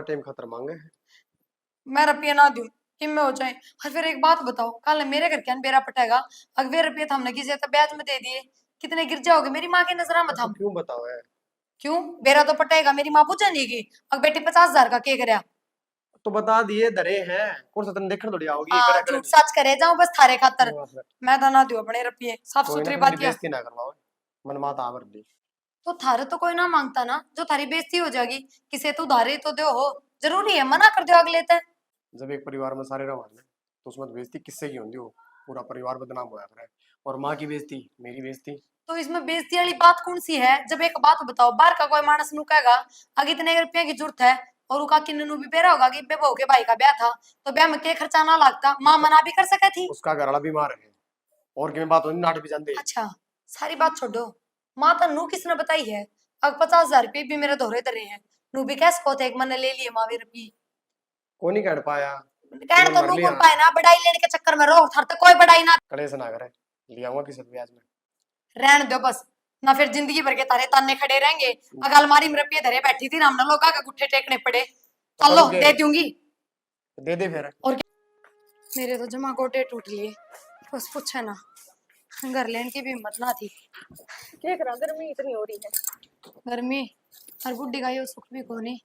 Time खतर मांगे। मैं रुपये ना दूं कि मैं हो जाए। और फिर एक बात बताओ, कल मेरे घर क्या बेरा पटेगा? अगर वे रुपये हमने किसी तो ब्याज में दे दिए, कितने गिर जाओगे मेरी माँ की नजर में? तो हम क्यों बताओ है? क्यों? बेरा तो पटेगा, मेरी माँ पूछा नहीं की अब बेटी 50,000 का के करया? तो बता दिए धरे हैं, कौन सा तन देखने थोड़ी आओगी, हाँ, करे करे झूठ नहीं। सच करे जाऊं बस थारे खातर। बस। मैं तो ना दूं अपने रुपये, साफ कोई ना, सुथरी फिर मेरी बात। बेइज्जती ना करवाओ। मन माता आवर दी। तो थारे तो कोई ना मांगता ना, जो थारी बेइज्जती हो जाएगी। किसे तो उधारे तो दो हो, जरूरी है मना कर दो अगले ते? जब एक परिवार में सारे रहो ना, तो उसमें तो बेइज्जती किससे की होती हो? पूरा परिवार बदनाम होया करे। और माँ की बेइज्जती, मेरी बेइज्जती। तो इसमें बेइज्जती वाली बात कौन सी है? जब एक बात बताओ, बाहर का कोई मानस नु कहेगा अगर इतने रुपये की जरूरत है, और उका किन्नू भी पेरा होगा कि बे बहू के भाई का ब्याह था, तो ब्याह में के खर्चा ना लगता, माँ मना भी कर सके थी। उसका घर वाला बीमार है, और कि बात होनी नाट भी जानते। अच्छा, सारी बात छोड़ो। माँ तो नू किसने बताई है? अब 50,000 रुपये भी मेरे दोहरे धरे हैं। नू भी कैसे को थे एक मैंने ले लिए माँ भी रुपये। को नहीं कह पाया। कहन तुमने तो मर नू लिया। कौन पाए ना, बड़ाई लेने के चक्कर में रहो, थार तो कोई बड़ाई ना। कलेश ना करे, लिया हुआ किस ब्याज में। रहने दो बस, ना फिर जिंदगी भर के तारे ताने खड़े रहेंगे। अगर अलमारी में रुपये धरे बैठी थी ना, हमने लोग का गुट्ठे टेकने पड़े। तो चलो करूँ के? दे दूंगी। दे दे फिर। और मेरे तो जमा गोटे टूट लिए, बस पूछे ना। घर लेने की भी हिम्मत ना थी। क्या करा, गर्मी इतनी हो रही है। गर्मी और बुढ़ी का ये सुख भी कोनी।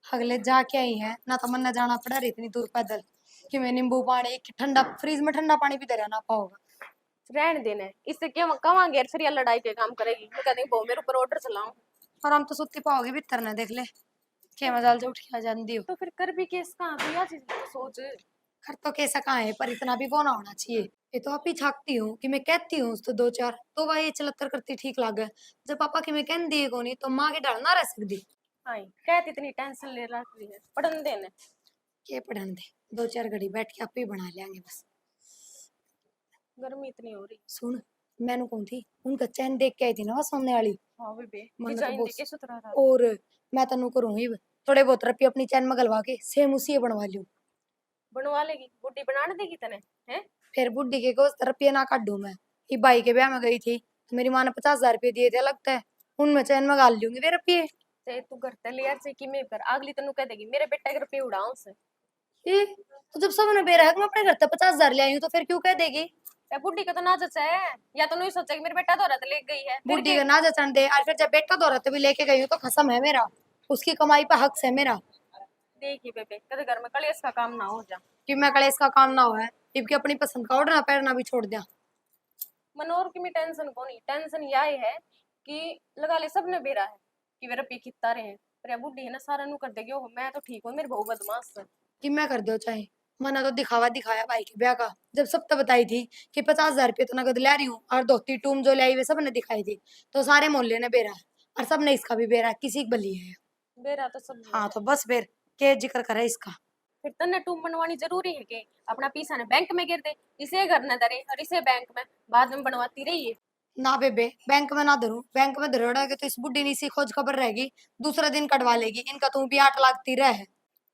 अगले जाके आई है ना, तो मन न जाना पड़ा रही इतनी दूर पैदल कि मैं नींबू पानी ठंडा फ्रीज में ठंडा पानी भी दे ना पाओगा। रहने देने, इससे क्या कमांगे फिर, या लड़ाई के काम करेगी। मैं कहती हूँ मेरे ऊपर ऑर्डर चलाऊं। और हम तो सुत्ती पाओगे भीतर ना देख ले, क्या मजाल जो उठ के आ जाती हो। तो फिर कर भी केस कहाँ, तो यह चीज तो सोच। घर तो कैसा कहाँ है, पर इतना भी वो ना होना चाहिए। ये तो आप ही छाकती हूँ कि मैं कहती हूँ तो दो चार तो भाई ये चलत्तर करती ठीक लागे। जब पापा की मैं कहन दी को नहीं, तो माँ के डर ना रह सकती। हाँ, कहती इतनी टेंशन ले रखी है, पढ़न देने। के पढ़न दे, दो चार घड़ी बैठ के आप ही बना लेंगे बस। गर्मी इतनी हो रही। सुन, मैंने कौन थी उनका चैन देख के आई थी ना वो सामने वाली। हाँ बेबे, मन तो डिजाइन बहुत, देखे सुथरा रहा। और मैं तनु करूंगी थोड़े बहुत रुपये अपनी चैन में गलवा के सेम उसी बनवा लूं। बनवा लेगी, बुढ़ी बनाने देगी तने हैं? फिर बुढ़ी के को रुपये ना काटू मैं। ये भाई के ब्याह में गई थी तो मेरी माँ ने 50,000 रुपये दिए थे लगता है, उनमें चैन में गाल लूंगी वे रुपये। चाहे तू घर ते ले से कि मैं कर, अगली तनु कह देगी मेरे बेटे के रुपये उड़ाऊं से। ये तो जब सबने बेरा मैं अपने घर तक 50,000 ले आई हूँ, तो फिर क्यों कह देगी? या बुढ़ी का तो ना जचा है, या तो नहीं सोचा कि मेरे बेटा दौरा ले गई है फिर बुढ़ी के। का ना जचन दे, और फिर जब बेटा दौरा भी लेके गई हूँ तो खसम है मेरा, उसकी कमाई पे हक है मेरा। देखी बेबे, कदे घर में कलेश का काम ना हो जा। कि मैं कलेश का काम ना हो है, जबकि अपनी पसंद का ओढ़ना पहनना भी छोड़ दिया। मनोर की में टेंशन को नहीं, टेंशन यह है कि लगा ले सबने बेरा है कि मेरा पी खिता रहे हैं, पर या बुढ़ी है ना सारा नु कर देगी। ओह मैं तो ठीक हूँ, मेरी बहू बदमाश है। कि मैं कर दो चाहे, मना तो दिखावा दिखाया भाई के ब्याह का। जब सब तो बताई थी कि 50,000 रुपये तो नगद ले रही हूँ, और धोती टूम जो लाई वे सब ने दिखाई थी, तो सारे मोहल्ले ने बेरा है, और सबने इसका भी बेरा है, किसी की बली है। बेरा तो सब हाँ है। तो बस फिर के जिक्र करे इसका। फिर तन्ने टूम बनवानी जरूरी है कि अपना पैसा ने बैंक में गिर दे, इसे घर न धरे और इसे बैंक में बाद में बनवाती रही है। ना बेबे, बैंक में ना धरू, बैंक में धरोड़ोगे तो इस बुढ़ी ने इसी खोज खबर रहेगी, दूसरा दिन कटवा लेगी। इनका तो भी 8 लाख तीरा है।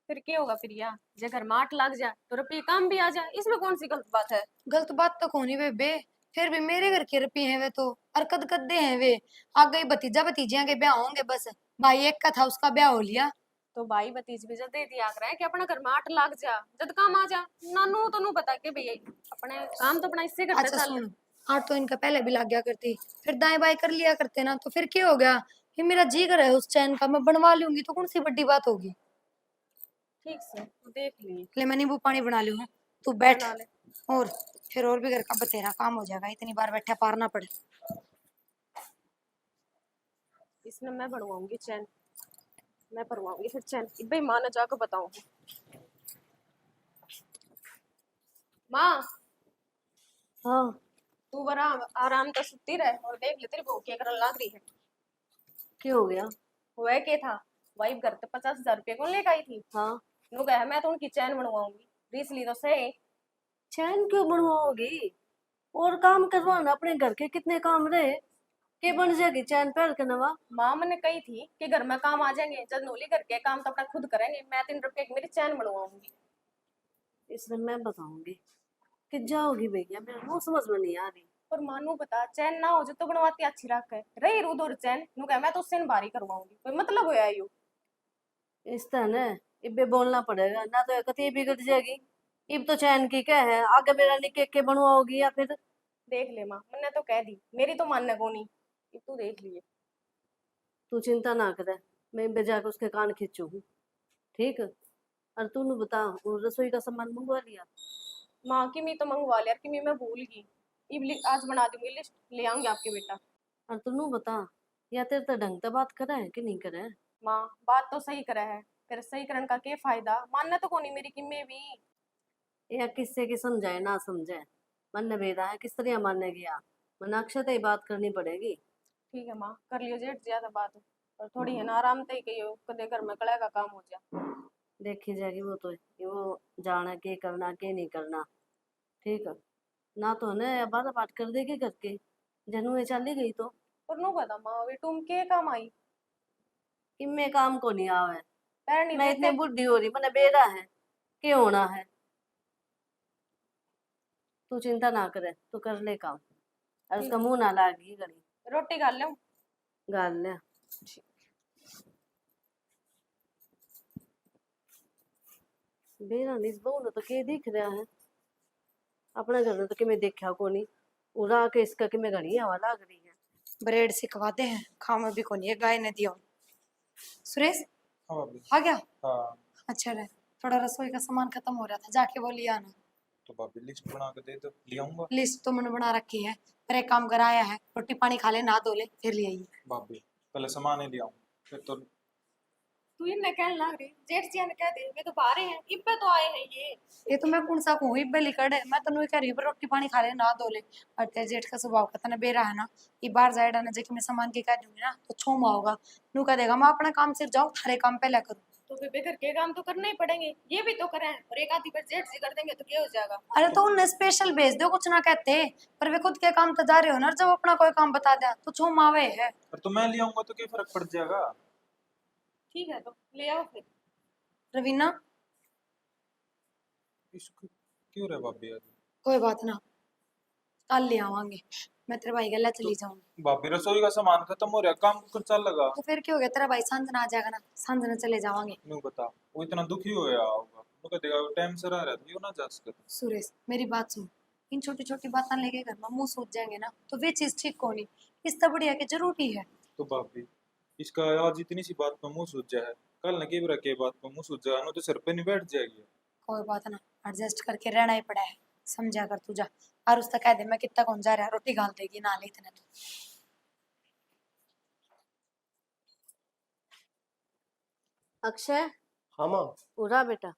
फिर क्या होगा फिर, या जे घर में 8 लाख जा तो रुपये काम भी आ जा, इसमें कौन सी गलत बात है। गलत बात तो कौन ही बेबे, फिर भी मेरे घर के रुपये हैं वे तो, और कद कद्दे हैं वे। आ गई भतीजा भतीजिया के ब्याह होंगे बस, भाई एक का था उसका ब्याह हो लिया। तो भाई भतीज भी जब दे दिया कर कि अपना घर में 8 लाख जा, जब काम आ जा। नानू तो नू बता के भैया अपने काम तो अपना इससे करते अच्छा चल। सुन, आठ तो इनका पहले भी लग गया करती, फिर दाएं बाएं कर लिया करते ना, तो फिर क्या हो गया? ये मेरा जी कर है उस चैन का, मैं बनवा लूंगी तो कौन सी बड़ी बात होगी। ठीक से देख लिए। ले मैं नींबू पानी बना लूँ, तू बैठ। बना ले। और फिर और भी घर का बतेरा काम हो जाएगा, इतनी बार बैठा पार ना पड़े। इसने मैं बनवाऊंगी चैन, मैं बनवाऊंगी फिर चैन। भाई माँ ने जाकर बताऊंगी। माँ, हाँ तू बड़ा आराम से सुती रहे और देख ले तेरी बहू क्या करने लग रही है। क्या हो गया? वह क्या था, वाइफ घर पे 50,000 रुपये कौन लेकर आई थी। हाँ, नू कहा मैं तो उनकी चैन बनवाऊंगी, इसलिए तो सही। चैन क्यों बनवाओगी? और काम करवाना, अपने घर के कितने काम रहे के बन जाएगी चैन पहन के नवा। माँ मैंने कही थी कि घर में काम आ जाएंगे, जब नोली घर के काम तो अपना खुद करेंगे, मैं 3 रुपये की मेरी चैन बनवाऊंगी। इसलिए मैं बताऊंगी कि जाओगी भैया, मेरे मुंह समझ में नहीं आ रही। और मानू बता, चैन ना हो जो तो बनवाती अच्छी रख है रही रू दो चैन। नू कहा मैं तो उससे भारी करवाऊंगी, कोई मतलब होया यू। इस तरह न इबे बोलना पड़ेगा, ना तो कति बिगड़ जाएगी। इब तो चैन की क्या है, आगे मेरा निके के बनवाओगी या फिर? देख ले माँ, मैंने तो कह दी, मेरी तो मानने को नहीं। ये तू देख लिए। तू चिंता ना करे, मैं इबे जाके उसके कान खींचूंगी, ठीक है? और तू बता, वो रसोई का सामान मंगवा लिया? माँ की मी तो मंगवा लिया कि मैं भूल गई। आज बना दूंगी लिस्ट, ले आऊंगी आपके बेटा। और तू बता, या तेरे तो ढंग से बात करे है कि नहीं करे है? माँ बात तो सही करा है, फिर सही करने का क्या फायदा, मानना तो कोनी मेरी कि मैं भी। या किससे की समझाए ना समझे, मन बेदा है किस तरह मानने गया, मन अक्षत ही बात करनी पड़ेगी। ठीक है माँ, कर लियो जेठ ज्यादा बात, और थोड़ी है ना आराम से ही कहियो, कदे घर में कड़ा का काम हो जाए। देखी जाएगी वो तो, कि वो जाना के करना के नहीं करना, ठीक है? ना तो है बात बात कर देगी करके, जनू ये चली गई तो पर नो बता माँ, अभी तुम के काम आई? कि मैं काम को नहीं आवे। पैर नहीं मैं इतनी देते। बुढ़ी हो रही, मैंने बेरा है के होना है। तू चिंता ना करे, तू कर ले काम, और ठीक उसका मुंह ना लागी गली। है, रोटी खा लो। गाल ले। बेरा निस बहू ने तो के दिख रहा है, अपने घर में तो कि मैं देखा को नहीं, उड़ा के इसका कि मैं घड़ी हवा लाग रही है। ब्रेड सिखवाते हैं, खामा भी को नहीं है, गाय ने दिया। सुरेश हाँ भाभी। आ गया? हाँ अच्छा रहे, थोड़ा रसोई का सामान खत्म हो रहा था, जाके वो लिया आना। तो भाभी लिस्ट बना के दे दो, ले आऊंगा। लिस्ट तो मैंने बना रखी है, पर एक काम कराया है, रोटी पानी खा ले, नहा धो ले, फिर ले आइए। भाभी पहले सामान ही ले आऊं, फिर तो। तू इन्हें कहने लग रही, जेठ जी ने कह दे, वे तो बाहर हैं, इब्बे तो आए हैं ये तो मैं कौन सा कहूँ, इब्बे लिखड़ है, मैं तो नहीं कह रही हूँ, पर रोटी पानी खा ले, नहा धो ले। और तेरे जेठ का स्वभाव का तना बेरा है ना, ये बाहर जाएगा ना, जेकि मैं सामान की कह दूंगी ना तो छोमा होगा, नू कह देगा मैं अपना काम सिर्फ जाऊँ, थारे काम पहले करूँ। तो बेबे घर के काम तो करने ही पड़ेंगे, ये भी तो करें, और एक आधी बार जेठ जी कर देंगे तो क्या हो जाएगा। अरे तो उन्हें स्पेशल भेज दो, कुछ ना कहते, पर वे खुद के काम तो जा रहे हो ना, जब अपना कोई काम बता दिया तो छोमा आवे है। पर तो मैं ले आऊंगा तो क्या फर्क पड़ जाएगा? ठीक है तो ले आओ फिर। रवीना इसको क्यों रे भाभी आज? कोई बात ना, कल ले आवांगे, मैं तेरे भाई गला चली जाऊंगी। भाभी रसोई का सामान खत्म हो रहा, काम कुछ चल लगा। तो फिर क्या हो गया, तेरा भाई सांझ ना आ जाएगा ना, सांझ ना चले जावांगे। नहीं बता, वो इतना दुखी होया होगा, वो कहेगा टाइम से रह रहा था, यो ना जा सके। सुरेश मेरी बात सुन, इन छोटी छोटी बातें लेके घर में मुंह सूझ जाएंगे ना, तो वे चीज ठीक होनी, इससे बढ़िया के जरूरी है। तो भाभी इसका आज इतनी सी बात पे मुंह सूझ जाए, कल न की के बात पे मुंह सूझ जाए, तो सिर पे नहीं बैठ जाएगी। कोई बात ना, एडजस्ट करके रहना ही पड़ा है, समझा कर तू जा। और उसका कह दे मैं कितना कौन जा रहा, रोटी गाल देगी ना ले इतने तो। अक्षय, हाँ माँ। उड़ा बेटा।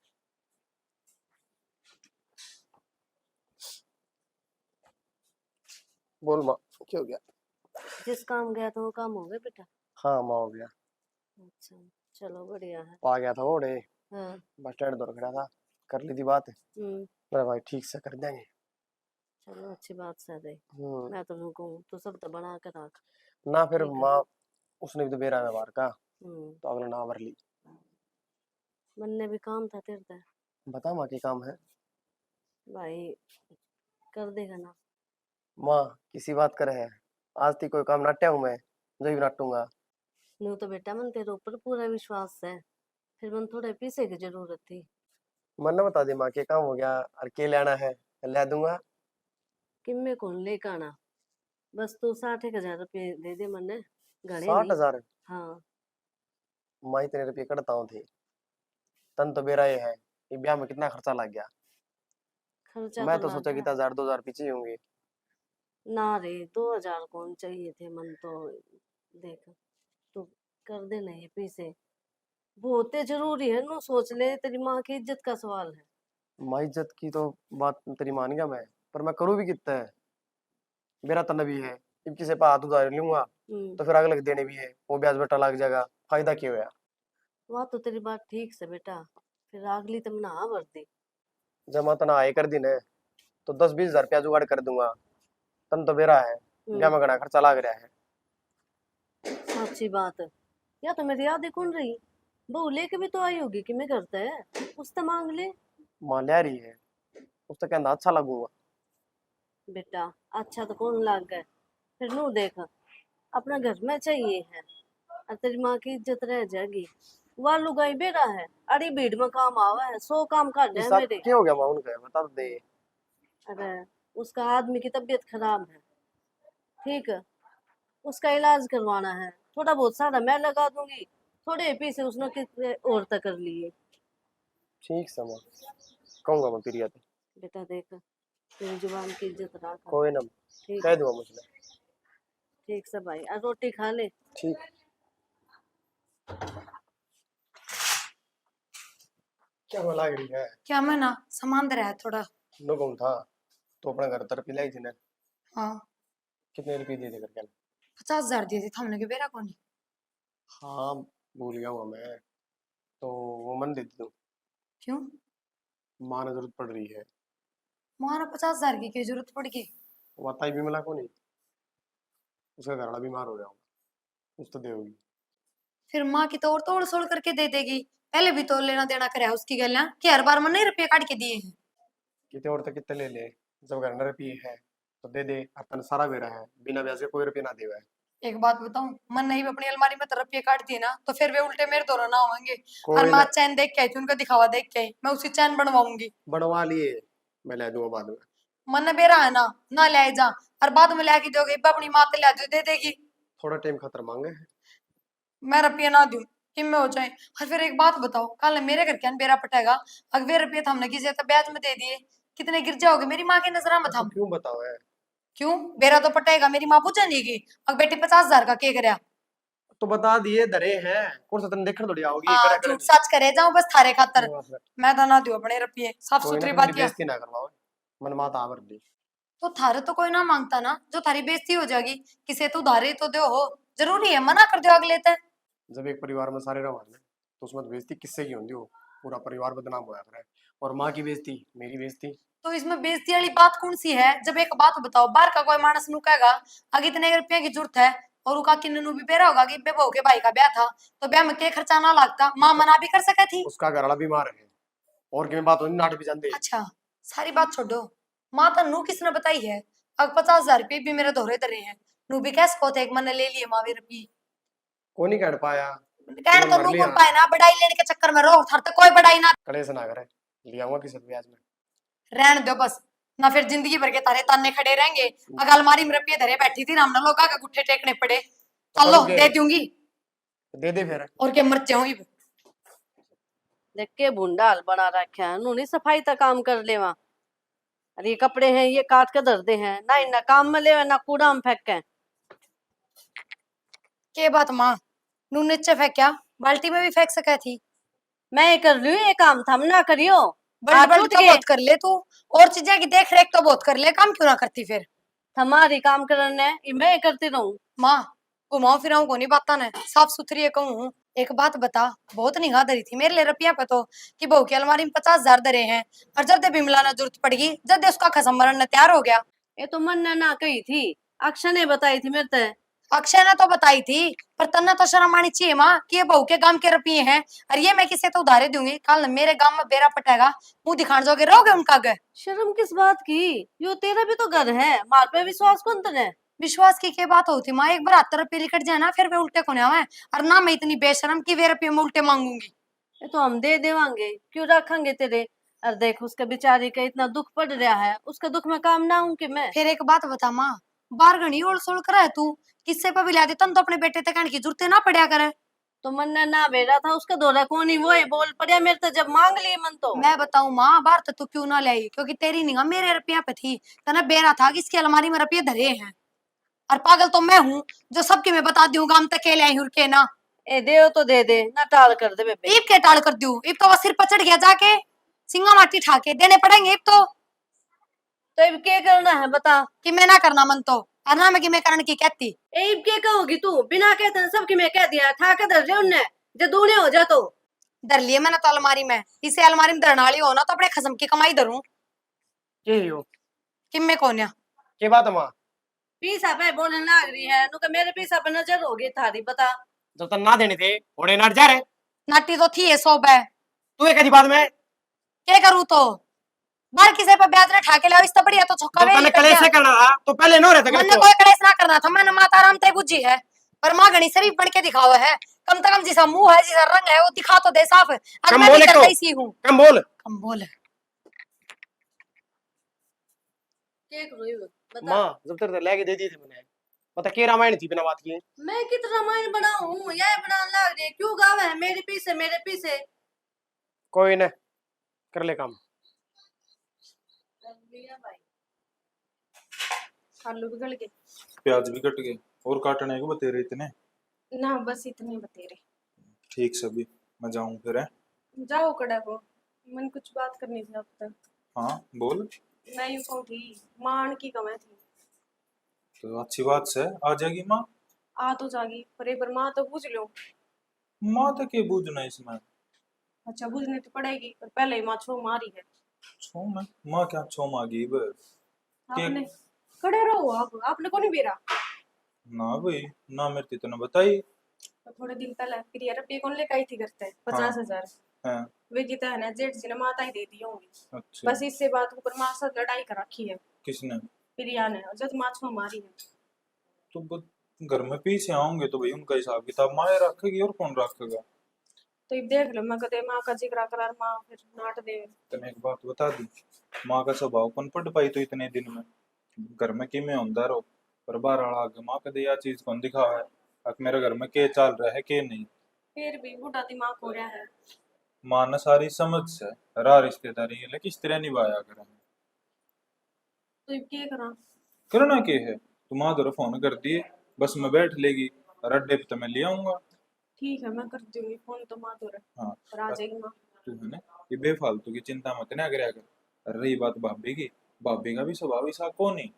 बोल माँ, क्या हो गया? जिस काम गया था वो काम हो गया बेटा? हाँ माँ, हो गया। अच्छा, चलो बढ़िया है। आ गया था वो डे, हाँ। बस स्टैंड दौड़ खड़ा था, कर ली थी बात, मेरा भाई ठीक से कर देंगे। चलो अच्छी बात से रही। हम्म। मैं तो कहूँ तो सब तो बना के रख। ना फिर ठीक है। माँ, उसने भी तो बेरा व्यवहार का, हम्म। तो अगला ना भर ली। मन ने भी काम था तेरे ते, बता माँ की काम है। भाई कर देगा ना? माँ किसी बात करे है, आज तक कोई काम नाट्या हूँ मैं, जो भी नाटूंगा। न्यू तो बेटा मन तेरे ऊपर पूरा विश्वास है, फिर मन थोड़े पैसे की जरूरत थी। मन ने बता दी माँ के काम हो गया, और के लेना है ला दूंगा। कि मैं कौन लेकर आना, बस तू 60,000 रुपये दे दे मन ने, घने नहीं। 60,000? हाँ। माँ इतने रुपये कटता हूँ थे, तन तो बेरा ये है, ये ब्याह में कितना खर्चा लग गया। खर्चा मैं तो तो लग सोचा कि गया 1,000-2,000 पीछे ही होंगे। ना रे, 2,000 कौन चाहिए थे मन तो। देख तू कर देना ये पैसे, वो होते जरूरी है नो, सोच ले तेरी माँ की इज्जत का सवाल है। माँ इज्जत की तो बात तेरी मान गया मैं, पर मैं करूँ भी कितना है, मेरा तन भी है, अब किसी पे हाथ उधार लूंगा तो फिर अगले के देने भी है, वो ब्याज बटा लग जाएगा, फायदा क्यों है? वह तो तेरी बात ठीक से बेटा, फिर अगली तुम ना भर दी। जमा तना आए कर दिन है तो 10-20 हजार रुपया जुगाड़ कर दूंगा, तन तो बेरा है, ब्याह में घना खर्चा लग रहा है। अच्छी बात है, या तो मेरी याद ही कौन रही, बहू लेके भी तो आई होगी कि मैं करता है, उससे मांग ले। माँ ले रही है, उससे कहना अच्छा लगूंगा। बेटा अच्छा तो कौन लाग गए, फिर नू देख अपना घर में चाहिए है, और तेरी माँ की इज्जत रह जाएगी। वह लुगाई बेरा है, अरे भीड़ में काम आवा है, 100 काम कर रहे हैं ऐसा मेरे। क्या हो गया माँ उनका, बता तो दे। अरे उसका आदमी की तबीयत खराब है, ठीक है, उसका इलाज करवाना है, थोड़ा बहुत सारा मैं लगा दूंगी, थोड़े पैसे उसने कितने और तक कर लिए। ठीक से माँ, कहूंगा मैं प्रिया तो। बेटा देख, तेरी जुबान की इज्जत रखा। कोई ना, ठीक कह दूंगा मुझे। ठीक से भाई, और रोटी खा ले। ठीक। क्या हुआ लाग रही है? क्या मैं ना सामान दे रहा है थोड़ा। नो कौन था तो अपना घर तरफ लाई थी ना। हाँ, कितने रुपए दिए थे करके? 50,000 दिए थे, हमने के बेरा कौन। हाँ, भूल गया हुआ मैं तो। वो मन दे दी तू, क्यों? माँ ने जरूरत पड़ रही है। मारा 50,000 की जरूरत पड़ गई? वो बताई भी मिला को नहीं, उसका घर वाला बीमार हो गया होगा, कुछ तो देगी। फिर माँ की तो और तोड़ सोड़ करके दे देगी। पहले भी तो लेना देना कराया उसकी गल कि हर बार मैंने रुपये काट के दिए हैं। कितने और तक कितने ले ले, जब घर में रुपये है तो दे दे, अपन सारा बेरा है, बिना ब्याज के कोई रुपये ना देवा है। एक बात बताऊं, मन नहीं भी अपनी अलमारी में तो रुपये काट दिए ना तो फिर वे उल्टे मेरे दोनों ना होंगे। और कोई माँ ना, चैन देख के आई थी, उनका दिखावा देख के आई, मैं उसी चैन बनवाऊंगी। बनवा लिए, मैं ले दूंगा बाद में। मन बेरा है ना ले जा, और बाद में लेके दोगे अपनी माँ ते ले दो, दे देगी। थोड़ा टाइम खतर मांगे। मैं रुपये ना दूं कि में हो जाए। और फिर एक बात बताओ, कल मेरे घर क्या बेरा पटेगा? अगर वे रुपये तो हमने किसी तो ब्याज में दे दिए, कितने गिर जाओगे मेरी माँ की नजर में? तो हम क्यों बताओ है? क्यों? बेरा तो पटेगा, मेरी माँ पूछा नहीं की अगर बेटी 50,000 का के करया? तो बता दिए धरे हैं, कौन सा तन देखने थोड़ी आओगी हाँ, करा झूठ सच करे जाऊं बस थारे खातर। करे। मैं तो ना दूं अपने रुपये, साफ कोई ना, सुथरी फिर बात मेरी किया। बेइज्जती ना करवाओ, मन माता आवर दी। तो थारे तो कोई ना मांगता ना, जो थारी बेइज्जती हो जाएगी, किसे तो उधारे तो दो हो, जरूरी है मना कर दो अगले ते। जब एक परिवार में सारे रहो ना, तो उसमें तो बेइज्जती किससे की होती हो, पूरा परिवार बदनाम होया करे। और माँ की बेइज्जती, मेरी बेइज्जती। तो इसमें बेइज्जती वाली बात कौन सी है? जब एक बात बताओ, बाहर का कोई मानस नु कहेगा अगर इतने रुपये की जरूरत है, और उका किन्नू भी बेरा होगा कि बहू के भाई का ब्याह था, तो ब्याह में के खर्चा ना लगता, माँ मना भी कर सके थी। उसका घर वाला बीमार है, और किमें बात होनी, नाट भी जानते। अच्छा, सारी बात छोड़ो, माँ तो नू किसने बताई है? अब 50,000 रुपये भी मेरे दोहरे धरे हैं, नू भी कैसे को थे एक मन ले लिए माँ वे रुपये। को नहीं कह पाया, कहने तुमने तो मर नू लिया। कौन पाए ना, बड़ाई लेने के चक्कर में रहो, थार तो कोई बड़ाई ना। कलेश ना करे, लिया हुआ किसी ब्याज में। रहने दो बस, ना फिर जिंदगी भर के तारे ताने खड़े रहेंगे। अगर अलमारी में रुपये धरे बैठी थी ना, हमने लोग का गुट्ठे टेकने पड़े। चलो करोगे? दे दूंगी, दे दे फिर। और क्या मर जाऊंगी। देख के भूंडाल बना रखा है, उन्होंने सफाई तक काम कर लेवा। अरे ये कपड़े हैं, ये काट के धर दे हैं ना, इन्ना काम में ले ना कूड़ा में फेंके। के बात माँ, नू नीचे फेंका, बाल्टी में भी फेंक सका थी। मैं ये कर रही हूँ, ये काम थम ना करियो। बल्ट हाथ बल्ट उठ तो गए। बहुत कर ले तू, और चीजें की देख रेख तो बहुत कर ले, काम क्यों ना करती फिर? हमारी काम करने मैं करती रहूं। माँ, घुमाओ फिराऊं को नहीं बाता ने, साफ सुथरी है कहूँ। एक बात बता, बहुत निगाह धरी थी मेरे लिए रुपया पे तो, कि बहू की अलमारी में 50,000 धरे हैं, और जब दे बिमला ना जरूरत पड़गी, जब दे उसका खसम मरण तैयार हो गया। ये तो मन ने ना कही थी, अक्षय ने बताई थी मेरे ते। अक्षय ने तो बताई थी, पर तन्ना तो शर्म आनी चाहिए माँ कि ये बहू के गांव के रुपये हैं, और ये मैं किसे तो उधारे दूंगी, कल मेरे गांव में बेरा पटेगा, मुंह दिखाने जोगे रहोगे उनका घर। शर्म किस बात की, यो तेरा भी तो घर है, मार पे विश्वास कौन तने। विश्वास की क्या बात होती माँ, एक बार 70 रुपये लिकट जाए ना, फिर वे उल्टे को आवे। और ना मैं इतनी बेशरम की वे रुपये में उल्टे मांगूंगी। ये तो हम दे देवांगे, क्यों रखेंगे तेरे। और देख उसके बेचारे का इतना दुख पड़ रहा है, उसका दुख में काम ना हूं कि मैं। फिर एक बात बता माँ, बार घनी ओल सोल करा है तू, किससे पे भी ला देता तो अपने बेटे तक कहने की जरूरत ना पड़ा करे। तो मन ने ना भेजा था, उसका दौरा कौन ही वो है बोल पड़े मेरे तो, जब मांग लिए मन तो। मैं बताऊं माँ, बार तो तू क्यों ना लाई, क्योंकि तेरी निगाह मेरे रुपया पे थी, तना बेरा था कि इसकी अलमारी में रुपये धरे हैं। और पागल तो मैं हूँ जो सबके मैं बता दूं गांव तक के ले आई के ना। ए दे तो दे दे ना, टाल कर दे बेबे। ईब के टाल कर दूं, ईब तो वो सिर पचड़ गया जाके, सिंगा माटी ठाके देने पड़ेंगे ईब तो अब क्या करना है बता। कि मैं ना करना मन तो, और ना मैं कि मैं करने की कहती। ए अब क्या कहोगी तू, बिना कहते सबकी मैं कह दिया था के धर ले उनने, जो दूने हो जा तो। धर लिए मैंने तो अलमारी में, इसे अलमारी में धरने वाली हो ना तो अपने खसम की कमाई धरूं। के हो? कि मैं कौन या? के बात है माँ? पीसा पे बोलने लग रही है, नु मेरे पीसा पे नजर होगी थारी, बता। जब तक ना देने थे ओड़े नाट जा रहे। नाटी तो थी ये सौ है, तू एक बात में क्या करूँ तो? बार किसे पे ब्याज ने ठाके ले, इससे बढ़िया तो छक्का जब तने कलेश से करना था तो पहले नो रहता मैंने कोई कलेश ना करना था, मैंने माता राम ते बुझी है, पर माँ घनी शरीफ बन के दिखावा है कम से कम जिसा मुंह है जिसा रंग है वो दिखा तो दे साफ। आज कम मैं भी बोले करना तो। ही सी हूँ। कम बोल। कम बोल। क्या करूँ ये बता। माँ जब तक लेके दे दिए थे मैंने, बता के रामायण थी बिना बात किए। मैं कितना रामायण बनाऊं, यह बनाने लग रही क्यों गावे है मेरे पीछे मेरे पीछे। कोई न, कर ले काम। भाई आलू भी गल गए। प्याज भी कट गए और काटने को बतेरे इतने। ना बस इतने बतेरे। ठीक सभी, मैं जाऊं फिर है। जाओ कड़ा को, मन कुछ बात करनी थी अब तक। हाँ बोल। मैं यूं कहूँ थी, मान की कमाई थी। तो अच्छी बात से आ जाएगी माँ। आ तो जागी पर एक बार माँ तो पूछ लो। माँ तक के बूझना इसमें। अच्छा बुझने तो पड़ेगी, पर पहले ही माँ छो मारी है। छो में माँ क्या छो मांगी बस के। आपने खड़े रहो, आपने को नहीं बेरा। ना भाई, ना मेरे को इतना बताई। तो थोड़े दिन पहले प्रिया रबी कौन लेकर आई थी करते हाँ 50,000। हाँ। वे गीता है ना जेठ जी ने माता ही दे दी होंगी। अच्छा बस इससे बात ऊपर माँ साथ लड़ाई कर रखी है किसने? प्रिया ने, और जब माँ छो मारी है। तो घर में पीछे आऊंगे तो भाई उनका हिसाब किताब माँ रखेगी और कौन रखेगा। तो ये देख लो, मैं कदे माँ का जिक्र करार माँ फिर नाट दे। तने एक बात बता दी, माँ का स्वभाव कौन पढ़ पाई तो इतने दिन में। घर में कि मैं होंदा रहो पर बाहर आला आगे माँ कदे या चीज कौन दिखावा है अब मेरे घर में के चल रहा है के नहीं। फिर भी बूढ़ा दिमाग हो रहा है। माँ ने सारी समझ से रा रिश्तेदारी है किस तरह निभाया करें। तो ये क्या करा। करना के है, तुम माँ दर फोन कर दिए बस में बैठ लेगी और अड्डे पे तो मैं ले आऊंगा। ठीक है मैं कर दूंगी फोन, तो माँ तो हाँ पर आ जाएगी माँ। तू है ना, ये बेफालतू की चिंता मत ना करया कर। और रही बात भाभी की, भाभी का भी स्वभाव ऐसा कौन नहीं।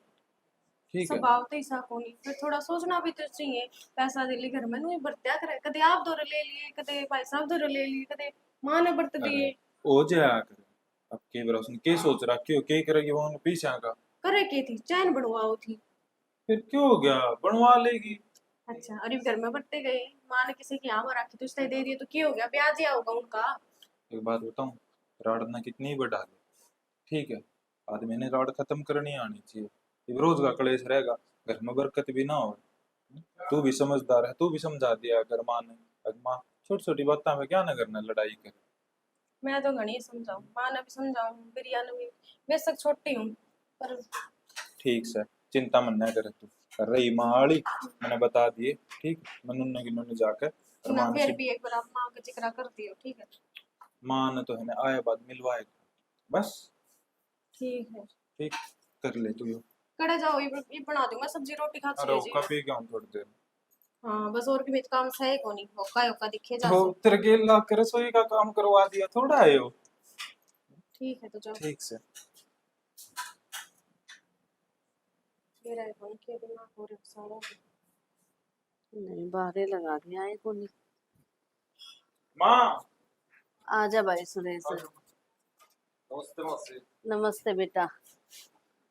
ठीक है। स्वभाव तो ऐसा को नहीं, फिर थोड़ा सोचना भी तो चाहिए। पैसा दे ली घर में नहीं बरत्या करे, कदे आप दौरे ले लिए, कदे भाई साहब दौरे ले लिए, कदे माँ ने बरत अरे दिए। ओ जाया कर। अब के बार उसने के सोच रखी हो के करेगी वो उन्हें पीछे का। करे की थी चैन बनवाओ थी। फिर क्यों हो गया, बनवा लेगी। अच्छा अरे घर में बरते गए, माँ ने किसी की आम रखी तो उसने दे दिए तो क्या हो गया, ब्याज या होगा उनका। एक बात बताऊं, राड ना कितनी बढ़ा ले, ठीक है, आदमी ने राड खत्म करनी आनी चाहिए। ये रोज का क्लेश रहेगा, घर में बरकत भी ना हो। तू भी समझदार है, तू भी समझा दिया अगर माँ ने। अगर माँ छोटी छोटी बातों में क्या ना करना लड़ाई करे। मैं तो घनी समझाऊं, माँ ने भी समझाऊं, प्रिया ने भी। मैं सक छोटी हूँ पर। ठीक से चिंता मन न करे तू। कर रही माँ आड़ी मैंने बता दिए, ठीक। मैं नुन्ने की नुन्ने जाकर और ना माँ ने फिर भी एक बार आप माँ का जिक्र कर दियो, ठीक है। माँ ने तो है ना आए बाद मिलवाएगा बस। ठीक है। ठीक, कर ले तू यो। कड़े जाओ, ये बना दूं मैं सब्जी रोटी खा अरे चाहिए जी। ओका पी के आऊं थोड़ी देर। हाँ बस और भी बीच काम सही को नहीं, होका होका दिखे जा तो सो। तेरे गेल ला के रसोई का काम करवा दिया थोड़ा है यो। ठीक है तो जाओ। ठीक से। मेरा है कौन के दिमाग हो रहा सारा। नहीं बाहर लगा दिया है को नहीं। माँ आजा भाई सुरेश। नमस्ते मौसी। नमस्ते बेटा,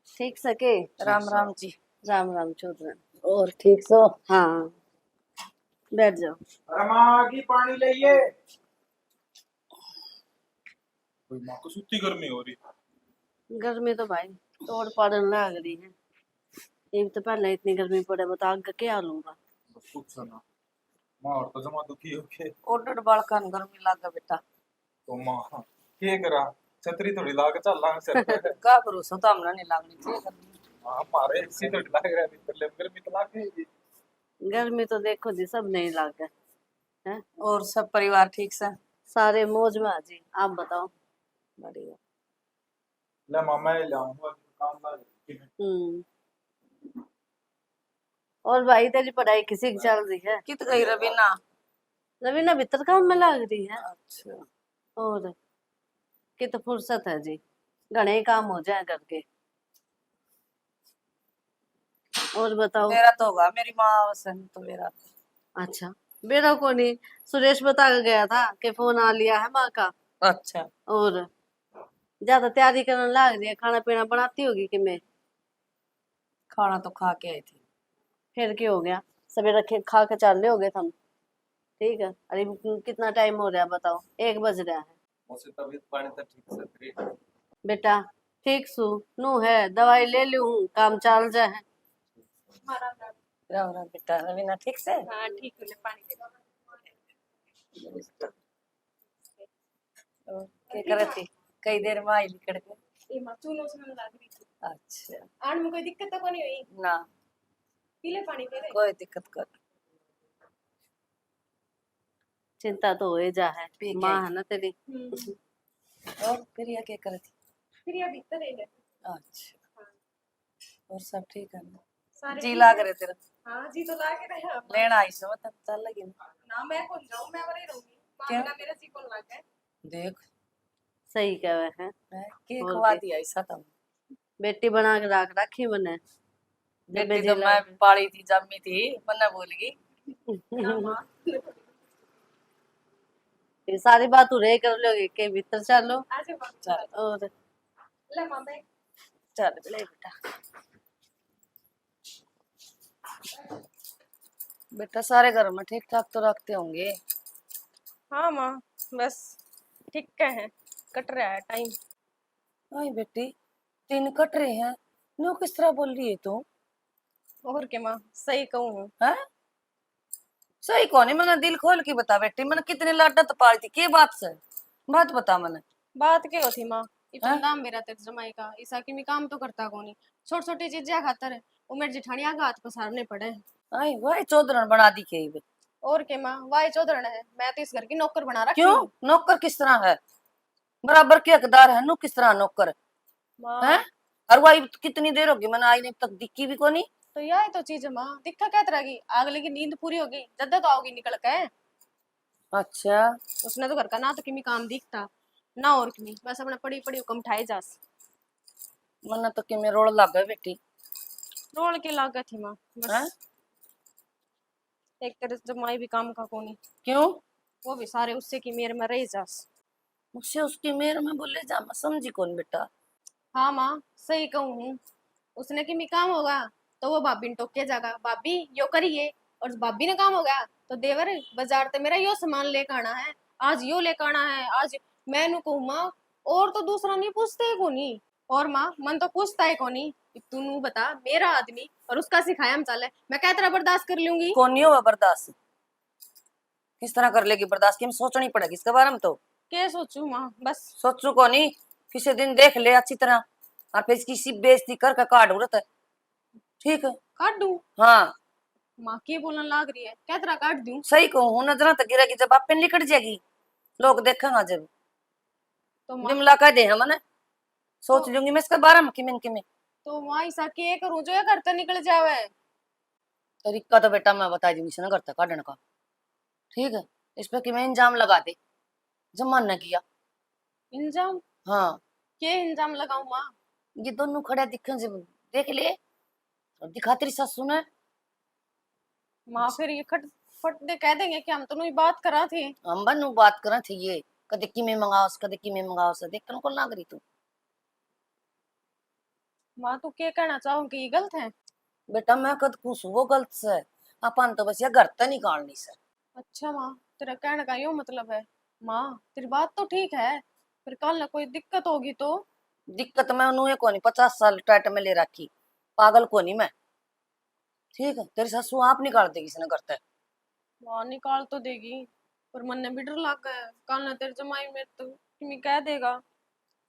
ठीक सके। राम राम जी। राम राम चौधरी। और ठीक सो। हाँ बैठ जाओ। अरे माँ आगे पानी लाइए। कोई माँ को सुती गर्मी हो रही। गर्मी तो भाई तोड़ पड़न लग रही है। एक तो पहले इतनी गर्मी पड़े बता आग क्या लूंगा। बस पूछो ना माँ, और तो जमा दुखी हो के। ओडड बालकन गर्मी लागे बेटा। तो माँ के करा, छतरी थोड़ी लाके चल लांग सर पे। का भरोसा तो हमने नहीं लागनी चाहिए गर्मी। हाँ मारे इसी थोड़ी लाग रहा नहीं पर गर्मी तो लागे। गर्मी तो देखो जी सब नहीं लागे है। और सब परिवार ठीक से। सारे मौज में जी, आप बताओ। बढ़िया। ले मामा ले लाऊंगा काम लागे। हम्म। और भाई तेरी पढ़ाई किसी की चल रही है? कित गई रवीना? रवीना भीतर काम में लग रही है। अच्छा। और कि तो फुर्सत है जी, घने ही काम हो जाए करके। और बताओ। मेरा तो होगा, मेरी माँ वसन तो मेरा। अच्छा मेरा को नहीं, सुरेश बता के गया था कि फोन आ लिया है माँ का। अच्छा। और ज्यादा तैयारी करने लग रही है, खाना पीना बनाती होगी कि मैं। खाना तो खा के आई थी। फिर क्या हो गया, सवेरे खा के चल हो गए हम। ठीक है, अरे कितना टाइम हो रहा है बताओ, 1 बज रहा है। मुझसे तबीयत पानी तो ठीक से तेरी। बेटा ठीक सू नू है, दवाई ले लूं काम चल जाए। हमारा राम राम बेटा। रवीना ठीक से। हाँ ठीक है, ले पानी दे दो। और क्या कर रही थी? कई देर में आई निकल के। ये माँ चूनो सुनने लग रही थी। अच्छा। आड़ में कोई दिक्कत तो नहीं हुई? ना पीले पानी पी रहे? कोई दिक्कत कर। चिंता तो हो ही जा है, पी के माँ आई। है ना तेरी। और फिर ये क्या कर रही थी? फिर ये भीतर है अच्छा। और सब ठीक है ना? सारे जी ठीक लाग है? रहे तेरा। हाँ जी तो लागे रहे हम। लेना आई सो तब चल लगी ना। ना मैं कौन जाऊँ, मैं वही रहूंगी। क्यों? मामला मेरा जी कौन लागे? देख सही कह रहे हैं, के और खवा क्या? दिया ऐसा तब। बेटी बना के रख रखी मैंने। जब बेटी तो जिला मैं पाली थी जम्मी थी मन्ना भूल गई। ना माँ। ये सारी बात उरे कर लोगे के भीतर चलो। आज माँ चल और ले माँ बैग। चल ले बेटा, बेटा सारे घर में ठीक ठाक तो रखते होंगे। हाँ माँ बस ठीक है, कट रहा है टाइम। आई बेटी 3 कट रहे हैं। नो किस तरह बोल रही है तू? और क्या माँ, सही कहूँ? हैं? सही कौन है? मैंने दिल खोल के बता बेटी, मैंने कितने लाडा तो पाली थी के बात से बात बता मैंने। बात क्या होती माँ, इतना हैं? दाम मेरा तेरे जमाई का ईसा की मैं काम तो करता कोनी, छोटी छोटी चीजें खातर है वो मेरे जिठानिया का हाथ पसारने पड़े। आई वही चौधरन बना दी के बे। और क्या माँ, वाई चौधरण है, मैं तो इस घर की नौकर बना रखी क्यों? हूँ। नौकर किस तरह है? बराबर के हकदार है नु किस तरह नौकर माँ है? और वही कितनी देर होगी मैंने आई नहीं तक दिखी भी कोनी। तो यह तो चीज है माँ, दिक्कत क्या तरह की अगले की नींद पूरी होगी जद्दा तो आओगी निकल के। अच्छा उसने तो घर का ना तो किमी काम दिखता ना और किमी, बस अपने पड़ी पड़ी हुक्म ठाए जास। मैंने तो कि मैं रोड लग गए बेटी। रोल के लागत थी माँ हैं? बस। एक तरह से जमाई भी काम का कोनी, क्यों? वो भी सारे उससे की मेर में रह जास। मुझसे उसकी मेर में बोले जा मैं समझी कौन बेटा। हाँ माँ सही कहूँ हूँ, उसने कि मी काम होगा तो वो भाभी ने टोके जागा, भाभी यो करिए, और भाभी ने काम होगा तो देवर बाजार ते मेरा यो सामान लेकर आना है, आज यो लेकर आना है आज। मैं नु कहूँ माँ, और तो दूसरा नहीं पूछते है कोनी, और माँ मन तो पूछता है कोनी कि तू नू बता मेरा आदमी और उसका सिखाया हम चाले, मैं क्या तरह बर्दाश्त कर लूंगी? कौन नहीं होगा बर्दाश्त? किस तरह कर लेगी बर्दाश्त? की हम सोचनी पड़ेगी इसके बारे में तो। क्या सोचू माँ बस। सोचू को नहीं, किसी दिन देख ले अच्छी तरह और फिर इसकी सी बेइज्जती कर का काट उड़त है। ठीक है? काट दूं? हाँ माँ की बोलने लाग रही है, क्या तरह काट दूं? सही कहूँ नजर तक गिरेगी जब आप पे निकट जाएगी लोग देखेंगे जब तो माँ बिमला कह दे हम ना सोच तो, लूंगी मैं इसके बारे में किमें तो माँ ऐसा के करूँ जो ये घर से निकल जावे? तरीका तो बेटा मैं बता दूंगी ना करता काटने का। ठीक है? इस पे कि मैं इंजाम लगा दे जब मन न किया। इंजाम? हाँ के इंजाम लगाऊं माँ? ये दोनों खड़े दिखे जब देख ले और दिखा तेरी सासू ने। माँ फिर ये खट फट दे कह देंगे कि हम तो नहीं बात करा थे। हम बनु बात करें थे ये कदे की में मंगाओ कदे की में मंगाओ से देख को लाग रही तू। माँ तू क्या कहना चाहो कि ये गलत है? बेटा मैं कद कुछ वो गलत से अपन तो बस ये घर तक निकालनी से। अच्छा माँ तेरा कहने का यो मतलब है। माँ तेरी बात तो ठीक है, फिर कल ना कोई दिक्कत होगी तो? दिक्कत मैं उन्हें को नहीं 50 साल टाइट में ले रखी पागल को नहीं मैं। ठीक है? तेरी सासू आप निकाल देगी इसने करता है। माँ निकाल तो देगी पर मन ने भी डर लग गया है, कल ना तेरे जमाई में तो तुम्हें कह देगा।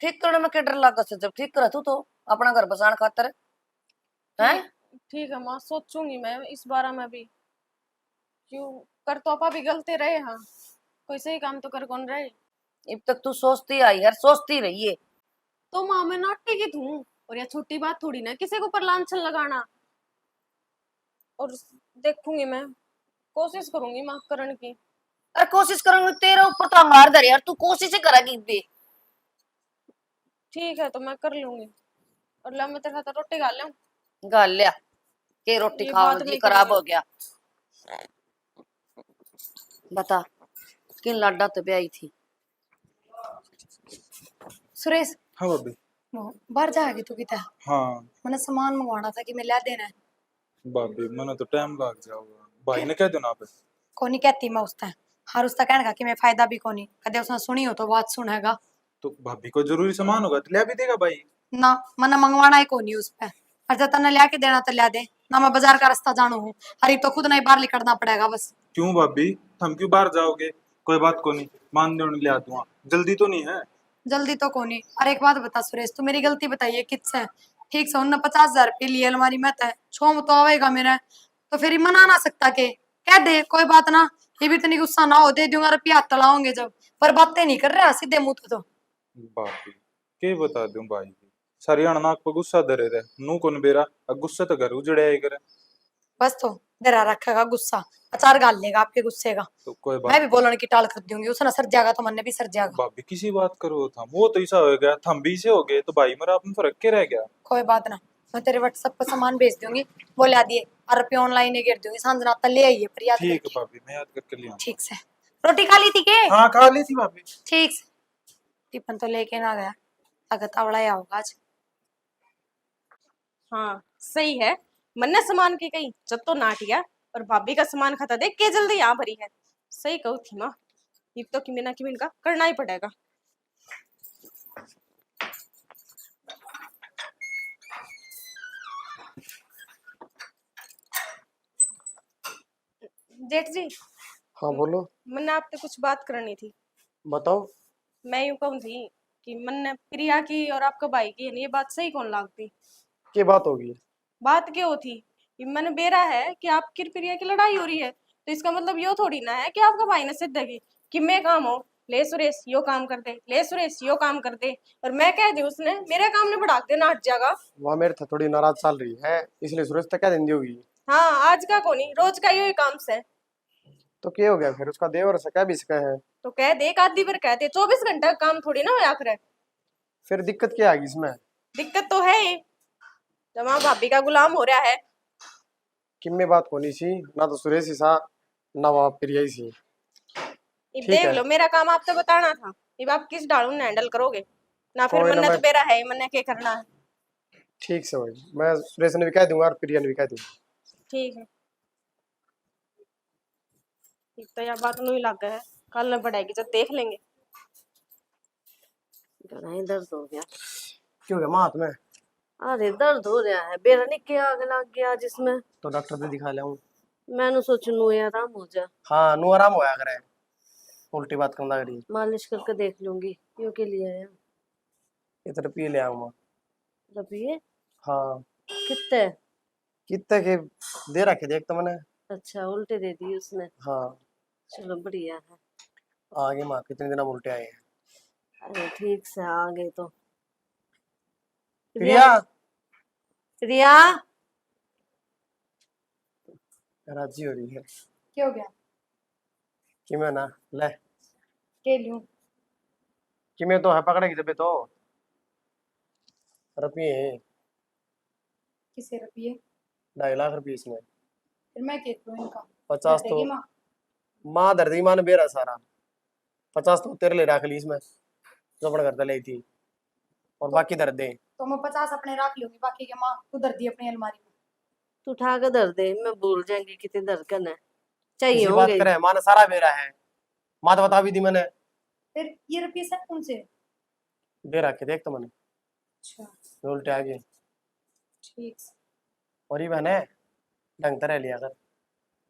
ठीक करने में क्या डर लगा से जब ठीक कर तू तो अपना घर बसाने खातर है। ठीक है माँ, सोचूंगी मैं इस बारे में भी। क्यों कर तो आपा भी गलती रहे, हाँ कोई सही काम तो कर कौन रहे। अब तक तू सोचती आई यार सोचती रही है। तो माँ मैं नाट्य की हूँ और यह छोटी बात थोड़ी ना किसी के ऊपर लांछन लगाना। और देखूंगी मैं, कोशिश करूंगी माफ करने की। अरे कोशिश करूंगी तेरे ऊपर तो अंगार धर यार तू कोशिश ही करेगी भी। ठीक है तो मैं कर लूंगी। और ला मैं तेरे साथ रोटी खा लूं। गाल लिया के रोटी ये खाओ बात जी नहीं खराब करेंगे। हो गया। बता किन लाडा तो ब्याई थी। सुरेश हाँ भाभी। वो बाहर जाएगी तू कितना? हाँ मैंने सामान मंगवाना था कि मैं ला देना है। भाभी मैंने तो टाइम लग जाओगा भाई ने कह देना आप। कोनी कहती मैं उसता हर उसका कहने का कि मैं फायदा भी कोनी कदे उसने सुनी हो तो बात सुनेगा तो भाभी को जरूरी सामान होगा तो ले भी देगा भाई। ना। मैंने मंगवाना ही कोनी उस पे, और जब तने लिया के देना तो लिया दे ना। मैं बाजार का रास्ता जानू हूँ, अरे तो खुद नहीं बाहर निकलना पड़ेगा बस। क्यों भाभी हम क्यों बाहर जाओगे? कोई बात को नहीं, मान दे ले दूंगा, जल्दी तो नहीं है। जल्दी तो कोनी। और एक बात बता सुरेश, तू मेरी गलती बताइए किससे? ठीक से उन्होंने 50,000 रुपये लिए अलमारी में तय छो तो आवेगा मेरा, तो फिर ही मना ना सकता के कह दे कोई बात ना, ये भी इतनी गुस्सा ना हो, दे दूंगा रुपया हाथ तलाओगे जब, पर बातें नहीं कर रहा सीधे मुंह तो। बापी के बता दूं भाई की, सारी अणनाक पर गुस्सा धरे रहे नू कौन बेरा, अब गुस्सा तो घर उजड़े आए करे। बस तो डरा रखेगा गुस्सा, अचार गाल लेगा आपके गुस्से का। तो कोई मैं बात भी बोलने की टाल कर दूंगी, उसने सर जाएगा तो मन भी सर जाएगा। भाभी किसी बात करो था, वो तो ऐसा हो गया, थम भी से हो गए तो भाई मेरा अपन फर्क के रह गया। कोई बात ना, मैं तेरे व्हाट्सएप पर सामान भेज दूंगी, बोला दिए और रुपये ऑनलाइन ही गिर दूंगी, सांझ नाता ले आइए पर याद ठीक है रखिए। भाभी, मैं याद करके ले आऊंगा। ठीक से रोटी खा ली थी के? हाँ खा ली थी भाभी। ठीक से टिफिन तो लेके ना गया, ताकत आवड़ा या होगा आज। हाँ सही है, मन्ने सामान की कहीं जब तो नाटिया और भाभी का सामान खाता देख के जल्दी यहाँ भरी है। सही कहू थी माँ, ये तो किमी ना किमी का करना ही पड़ेगा। जेठ जी, हाँ बोलो। मैंने आपसे कुछ बात करनी थी। बताओ। मैं यूं कहूँ थी कि मैंने प्रिया की और आपका भाई की है ना, ये बात सही कौन लागती? क्या बात होगी? बात क्या होती कि मैंने बेरा है कि आपकी और प्रिया की लड़ाई हो रही है, तो इसका मतलब यो थोड़ी ना है कि आपका भाई ने सिद्ध की कि मैं काम हो, ले सुरेश यो काम कर दे, ले सुरेश यो काम कर दे, और मैं कह दी उसने मेरे काम ने बढ़ा देना हट जाएगा। वहाँ मेरे था थोड़ी नाराज चल रही है, इसलिए सुरेश तक क्या दिन होगी। हाँ आज का कोनी, रोज का यही काम से। तो क्या हो गया फिर, उसका देवर से क्या भी इसका है? तो कह दे, एक आधी बार कह दे, 24 घंटे का काम थोड़ी ना होया करे। फिर दिक्कत क्या आएगी इसमें? दिक्कत तो है ही, जब वहाँ भाभी का गुलाम हो रहा है। किम में बात होनी सी ना, तो सुरेश ही सा ना वहाँ प्रिया ही सी। ये ठीक देख है। लो, मेरा काम आपसे बताना था, ये आप किस डालू ने हैंडल करोगे ना, फिर कोई ना, मन्ने तो मैं बेरा है ही, मन्ने क्या करना है। ठीक से होगी, मैं सुरेश ने भी कह दूंगा और प्रिया ने भी कह दूंगा। ठीक है, एक तो यह बात नहीं लग है, कल न पड़ेगी जब देख लेंगे। गला ही दर्द हो गया। क्यों गया हाथ में? अरे दर्द हो रहा है, बेरा नहीं क्या आग लग गया जिसमें। तो डॉक्टर से दिखा ले। मैंने सोचू नू आराम हो जा, हाँ नू आराम होया करे, उल्टी बात कम लग रही। मालिश करके देख लूंगी। क्यों के लिए आया? इधर पी ले आऊंगा। रबिए हाँ कितने? कितने के दे रखे देख तो मैंने। अच्छा उल्टे दे दी उसने, हाँ चलो बढ़िया है। आगे माँ कितने दिन उल्टे आए हैं। अरे ठीक से आ गए तो। प्रिया प्रिया राजी हो रही है क्या हो गया? कि मैं ना ले के लूं? कि मैं तो है पकड़ेगी जब तो रुपये किसे रुपये? 2.5 लाख रुपये इसमें। फिर मैं क्या करूं इनका? 50 तो देगी माँ? माँ दर्दी माँ ने बेरा सारा, 50 तो तेरे लिए रख ली इसमें जो अपने घर पे लाई थी, और बाकी दर्द दे। तो मैं 50 अपने रख लूंगी, बाकी के माँ तू दर दी अपनी अलमारी में। तू उठा के दर्द दे, मैं भूल जाएंगी कितनी धड़कन है। चाहिए किसी बात होंगे। करे, माँ ने सारा बेरा है, माँ तो बता भी दी मैंने। फिर ये रुपये सब उनसे? दे रखे देख तो मैंने, अच्छा जो उल्टे आ गए। ठीक। और ये बहने ढंग तरह लिया कर,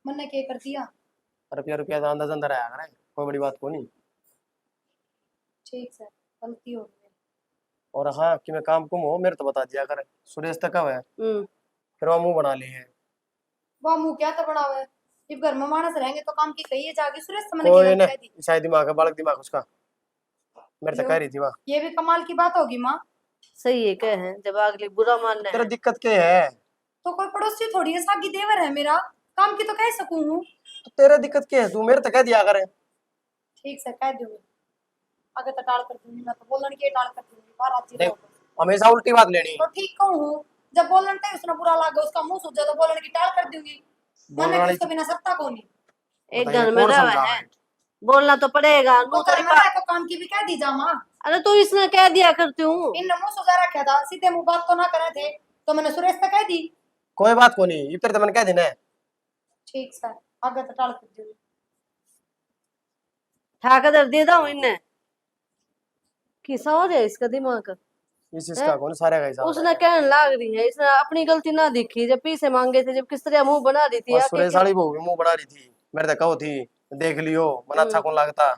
मैंने क्या कर दिया? रुपया रुपया तो अंदर अंदर आया करे, कोई बड़ी बात को नहीं। ठीक है, गलती हो गई। और हाँ कि मैं काम कुम हो मेरे तो बता दिया कर, सुरेश तक कब है हम्म। फिर वहाँ मुंह बना ली है। वाह मुंह क्या तो बड़ा हुआ है, जब घर में मानस रहेंगे तो काम की कही जागी। सुरेश से मैंने कोई क्या ना, कह दी? शायद दिमाग है, बालक दिमाग उसका, मेरे से यो, कह रही थी वहाँ। ये भी कमाल की बात होगी माँ। सही है कह है, जब अगले बुरा मानना तेरा है। दिक्कत क्या है? तो कोई पड़ोसी थोड़ी है, सागी देवर है मेरा, काम की तो कह सकूं हूँ। तो तेरा दिक्कत क्या है, तू मेरे तक कह दिया करे। ठीक से कह दूंगी, आगे तो टाल कर दूंगी, मैं तो बोलन की टाल कर दूंगी बाहर आती देख, रहो। हमेशा उल्टी बात लेनी। तो ठीक कहूँ, जब बोलन थे उसने बुरा लगा, उसका मुंह सूझा तो बोलन की टाल कर दूंगी। बोलने मैंने वाली उसके बिना सकता कौन नहीं। एक बताइए, घर में कौन रहा समझा है, है? बोलना तो पड़ेगा। तो नू घर थोड़ी में रह को काम की भी कह दी जा माँ। अरे तू इसने कह दिया करती हूँ। इन मुंह सुजा रखा था, सीधे मुंह बात तो ना करे थे, तो मैंने सुरेश से कह दी। कोई बात को नहीं, ये तेरे तो मैंने कह देना है। ठीक सर, आगे तो टाल कर दूंगी। ठाकर दर दे दो इन्हें, किसा हो जाए इसका दिमाग। इस इसका कौन सारे का हिसाब उसने है। कहने लाग रही है, इसने अपनी गलती ना दिखी, जब पीछे मांगे थे, जब किस तरह मुंह बना रही थी और आके सुरेश वाली बहू भी मुंह बना रही थी, मेरे तक कहो थी देख लियो मन अच्छा कौन लगता।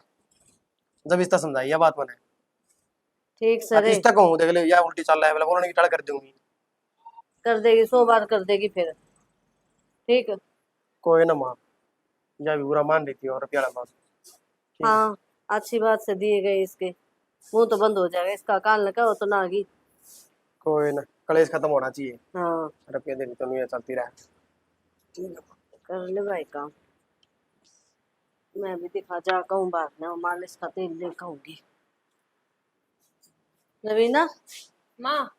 जब इस तक समझाइए बात मैंने ठीक से रे, इस तक कहूँ देख ले या उल्टी चल रहा है बोला बोलने की टड़ कर दूंगी। कर देगी 100 बार कर देगी फिर। ठीक है। कोई ना माँ या भी बुरा मान रही थी और प्यारा बात। ठीक है। हाँ, अच्छी बात से दिए गए इसके, मुंह तो बंद हो जाएगा इसका, कान लगा हो तो ना आगी। कोई ना कलेश खत्म होना चाहिए। हाँ, रुपये दे तो नहीं चलती रहे। ठीक है। कर ले भाई काम। मैं भी दिखा जा कहूँ बात ना, मालिश का तेल लेकर आऊंगी। रवीना माँ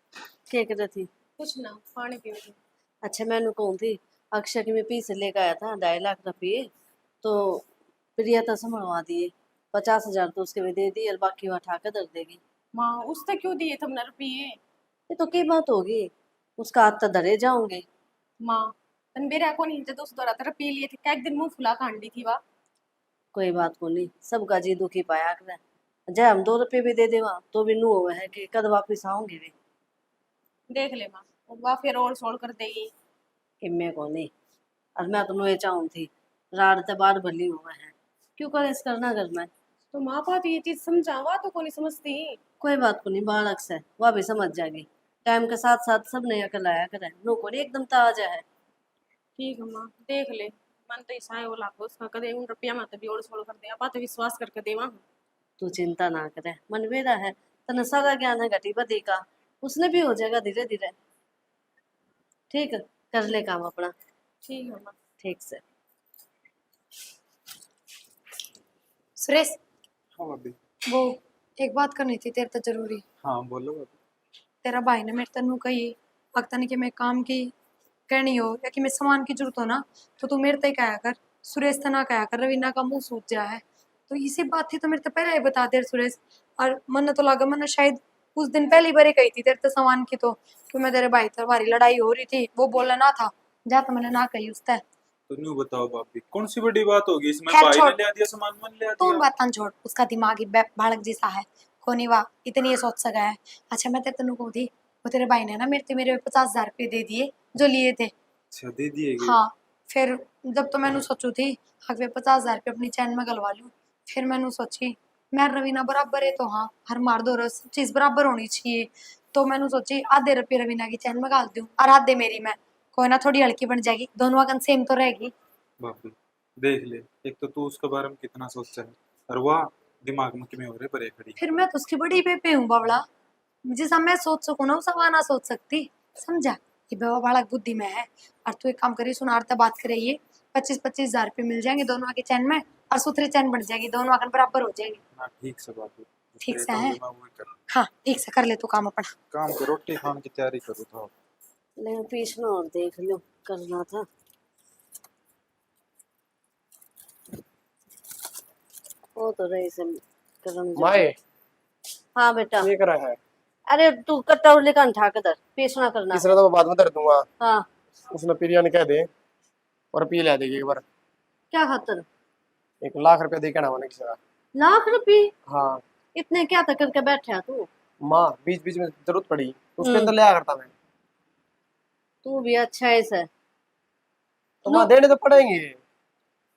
क्या कर रही थी? कुछ ना, पानी पी रही थी। अच्छा, मैंने कहूँ थी अक्षय की मैं पी से लेकर आया था 2.5 लाख रुपये, तो प्रिया तो संभलवा दिए, 50,000 तो उसके भी दे दी और बाकी वो उठा कर दर देगी। माँ उससे क्यों दिए तुमने रुपये? ये तो की बात होगी, उसका हाथ तो धरे जाऊंगे। माँ तन बेरा को नहीं जब उस दौरा तेरा पी लिए थे क्या एक दिन मुंह फुला कांडी थी वाह। कोई बात को नहीं, सबका जी दुखी पाया कर। जय हम 2 रुपये भी दे देवा तो भी नू है कि कद वापिस आऊंगे वे। देख ले माँ वाह फिर और सोल कर देगी। इम्मे को नहीं, और मैं तो नुए चाहूँ थी राड ते बार भली हुआ है, क्यों कलेश करना घर में। तो माँ बाप ये चीज समझावा तो को नहीं समझती। कोई बात को नहीं, बालक से वह भी समझ जाएगी। टाइम के साथ साथ सब ने अकल आया करे, नो को नहीं एकदम ताजा है। ठीक है माँ देख ले, मन तो ईसा है वो लाखों उसका कदे उन रुपया मत भी और सोल कर दे आपा तो विश्वास करके देवा। तू चिंता ना करे, मन मेरा है, तने सारा ज्ञान है घटी बदी का, उसने भी हो जाएगा धीरे धीरे। ठीक है, कर ले काम अपना। ठीक है माँ। ठीक से। सुरेश हाँ भाभी। वो एक बात करनी थी तेरे तो जरूरी। हाँ बोलो भाभी। तेरा भाई ने मेरे तनु कही लगता नहीं कि मैं काम की कहनी हो या कि मैं सामान की जरूरत हो ना तो तू मेरे तय कहा कर, सुरेश तना कहा कर, रवीना का मुंह सूख गया है। तो इसी बात थी तो मेरे तो पहले ही बता दे सुरेश। और मन तो लगा मन शायद उस दिन पहली बार कही थी तेरे तो सामान की, तो क्यों मैं तेरे भाई तो हमारी लड़ाई हो रही थी वो बोला ना था जा, तो मैंने ना कही उससे। तो न्यू बताओ भाभी कौन सी बड़ी बात होगी इसमें, खैर भाई छोड़। ने ले दिया सामान मन ले तुम दिया। बात छोड़, उसका दिमाग ही बालक जैसा है, कोनी वाह इतनी ये सोच सका है। अच्छा मैं तेरे तनु को थी वो तेरे भाई ने ना मेरे 50,000 रुपये दे दिए जो लिए थे। अच्छा दे दिएगी। हाँ फिर जब तो मैंने सोचू थी अगर 50,000 रुपये अपनी चैन में गलवा लूँ, फिर मैंने सोची मैं रवीना बराबर है तो हाँ हर मार दो सब चीज बराबर होनी चाहिए। तो मैंने सोची आधे रुपये रवीना की चैन में डाल दूँ और आधे मेरी में, कोई ना थोड़ी हल्की बन जाएगी, दोनों का सेम तो रहेगी। भाभी देख ले, एक तो तू उसके बारे में कितना सोचता है और वह दिमाग में किमें हो रहे परे खड़ी। फिर मैं तो उसकी बड़ी पे हूँ बावड़ा, जिसा मैं सोच सकूँ ना उसा वह ना सोच सकती, समझा। ये बेवा बालक बुद्धि में है। और तू एक काम करिए सुनारता बात करे, ये 25,000 रुपये मिल जाएंगे दोनों के चैन में और सूत्री चैन बन जाएगी, दोनों आकर बराबर हो जाएंगे। हाँ ठीक से भाभी, ठीक से कहता हूँ है। मैं वही कर। हाँ ठीक से कर ले तू काम अपना। काम करो, रोटी खाने की तैयारी करो था। ले पीछना और देख लो, करना था। वो तो रही से करम जो। माए हाँ बेटा। ये करा है अरे तू कटौली का उठा कर दर, पीछना करना। इसने तो मैं बाद में कर दूंगा। हाँ, उसने प्रिया ने कह दे और पी ले देगी एक बार। क्या खातर? 1 लाख रुपया दे के ना मैंने किसी का। 1 लाख रुपये? हाँ इतने क्या तक करके बैठा तू? माँ बीच बीच में जरूरत पड़ी उसके हम्म। अंदर लिया करता मैं। तू भी अच्छा है सर। तो माँ देने तो पड़ेंगे।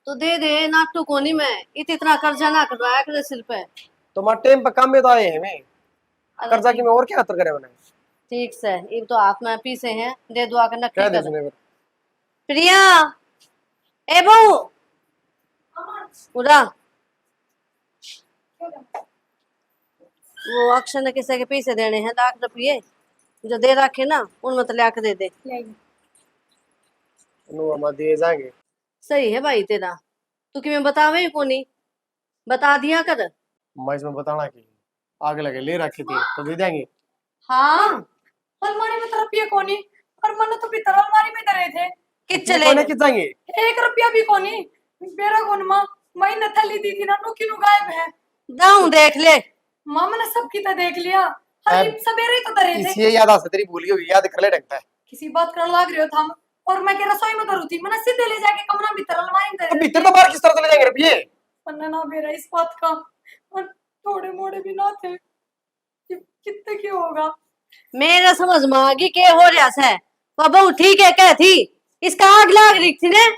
तो दे दे, नाटू को नहीं मैं इतना कर्जा ना करवाया कर सिर पे। तो माँ टाइम पर काम में तो आए हैं मैं, अरे कर्जा की मैं और क्या खातर करे मैंने। ठीक से, एक तो हाथ में पीसे हैं, दे दुआ के नक्की कह दे कर। सुने फिर। प्रिया, ए बहू उड़ा। वो अक्षय ने किसी के पैसे देने हैं 1 लाख रुपये, जो दे रखे ना उनमें तो ला के दे दे। हम दे जाएंगे। सही है भाई तेरा, तू कि मैं बतावे को नहीं, बता दिया कर। मैं इसमें बताना कि आगे लगे ले रखी थी तो दे देंगे। हाँ अलमारी में तो रुपये कोनी, और मन तो भीतर अलमारी में धरे थे कि कोने चले कित जाएंगे। 1 रुपया भी कोनी। मेरा कौन माँ मैं न थैली दी थी ना नुकी नु गायब है। दाऊ देख ले। माँ मैंने सबकी तो देख लिया, अरे अब सवेरे ही तो धरे थे। इसी याद आ तेरी भूली होगी, याद कर ले ढंगता है। किसी बात करने लग रहे हो था और मैं के रसोई में धरू थी, मैंने सीधे ले जाके कमरा भीतर अलमारी में तो धरे भीतर तो बाहर किस तरह चले जाएंगे रुपये। वरना ना मेरा इस बात का, और थोड़े मोड़े भी ना थे कितने की होगा। मेरा समझ में आ गई के हो रहा है। वह बहुत ठीक है क्या थी, इसका आग लाग रही थी ने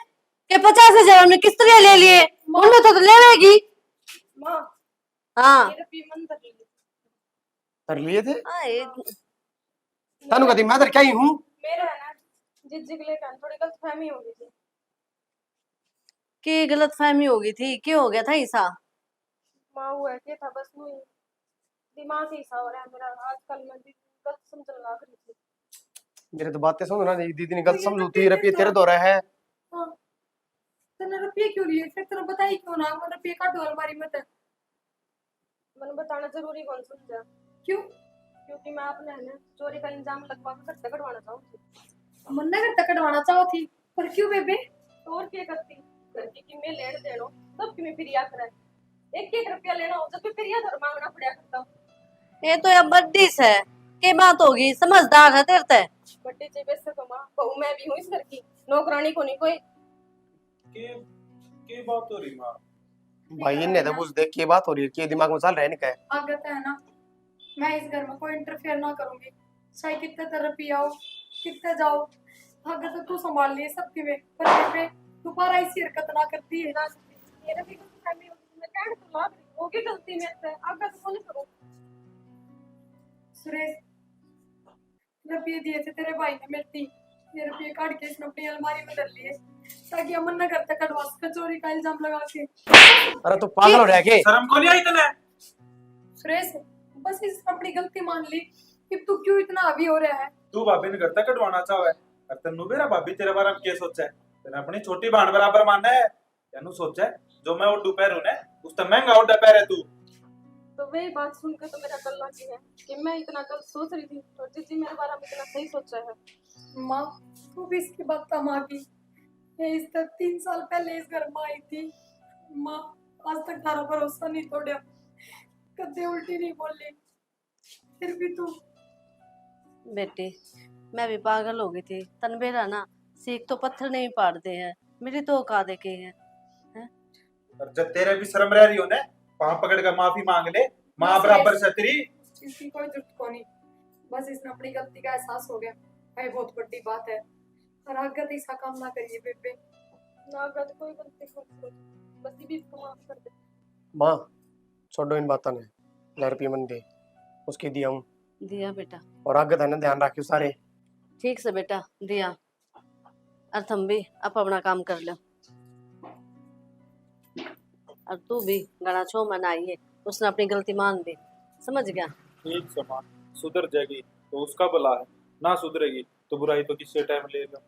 कि 50,000 हमने किस तरह ले लिए। उन्हें तो लेवेगी। माँ हाँ मेरे भी मन कर ली कर लिए थे आए, तनु कदी मैं क्या ही हूँ। मेरा है ना जिज्जी के लेकर थोड़ी गलतफहमी हो गई थी। की गलत फहमी होगी थी, क्यों हो गया था ऐसा? माँ वो है कि था बस वही दिमाग ही सा हो रहा है मेरा आजकल। मैं भी गलत समझने लग रही थी। मेरे तो बातें सुन ना दीदी ने तो गलत ये समझौती रुपये रुपये दे तेरे दो। दो रहा है। हाँ, तने रुपये क्यों लिए फिर तेरे बताई क्यों ना, वो रुपये काटो अलमारी में तक। मैंने बताना जरूरी कौन समझा क्यों क्योंकि मैं अपने है ना चोरी का इंजाम लगवा कर घर कटवाना चाहूँ। मन्ना करता कटवाना चाहो थी, पर क्यों बेबे? और क्या करती घर की मैं लेन देनो सब की मैं फिरिया कराए। एक एक रुपया लेना हो जब भी फिरिया घर मांगना पड़ा करता हूँ। ये तो अब बड्डी है, के बात होगी, समझदार है तेरे ते। बड्डे चाहिए से कमा बहू मैं भी हूँ इस घर की, नौकरानी को नहीं कोई। के बात हो रही माँ? भाई इन्हें तो पूछ देख के बात हो रही है कि दिमाग में चल रहा है इनका। आगत है ना, मैं इस घर में कोई इंटरफेयर ना करूंगी, चाहे कितने तरफ भी आओ कितने जाओ। आगत तो तू संभाल लिए सबकी में, पर बेबे दोबारा ऐसी हरकत ना करती है ना। मेरा भी कुछ फैमिली होगी मैं कहने तो लाग रही होगी गलती मेरे से आगे तो नहीं करूँ। सुरेश, रुपये दिए थे तेरे भाई ने मेरे ये रुपये काट के इसने अपनी अलमारी में डाल लिए ताकि अमन न घर तक कटवा सके चोरी का इल्जाम लगा के। अरे तू पागल हो रहा है के? शर्म को नहीं आई तने? सुरेश, बस इसने अपनी गलती मान ली, कि तू क्यों इतना हावी हो रहा है? तू भाभी ने घर तक कटवाना चाहे और तन्नू मेरा भाभी तेरे बारे में क्या सोचा है? तेने अपनी छोटी बहन बराबर मानना है यानू सोचा है जो मैं उड्डू पैर हूं ने उस तो महंगा उड्डा पैर है तू। तो वही बात सुन के तो मेरा कल लगी है कि मैं इतना कल सोच रही थी और जीजी मेरे बारे में इतना सही सोचा है। माँ, तू भी इसकी बात तमा की। ये इस तक 3 साल पहले इस घर में आई थी। माँ, आज तक तारा भरोसा नहीं तोड़ा, कदे उल्टी नहीं बोली, फिर भी तू। बेटी मैं भी पागल हो गई थी, तनबेरा ना सीख तो पत्थर नहीं पाड़ते हैं, मेरी तो औकात है हैं? और जब तेरे भी शर्म रह रही हो ने पांव पकड़ कर माफी मांग ले, माँ बराबर से तेरी। इसकी कोई जरूरत को नहीं, बस इसने अपनी गलती का एहसास हो गया, भाई बहुत बड़ी बात है। और आगे ऐसा काम ना करिए बेबे। ना गलत कोई गलती नहीं बस ये भी इसको माफ कर दे। माँ छोड़ो इन बातों ने, 1000 रुपये मन दे उसकी दिया हूँ दिया बेटा, और आगे था ना ध्यान रखियो सारे। ठीक से बेटा दिया। और तुम भी अब अपना काम कर लो, और तू भी गणा छो मनाइए, उसने अपनी गलती मान ली, समझ गया? ठीक समान सुधर जाएगी तो उसका भला है, ना सुधरेगी तो बुराई तो किससे टाइम लेगा।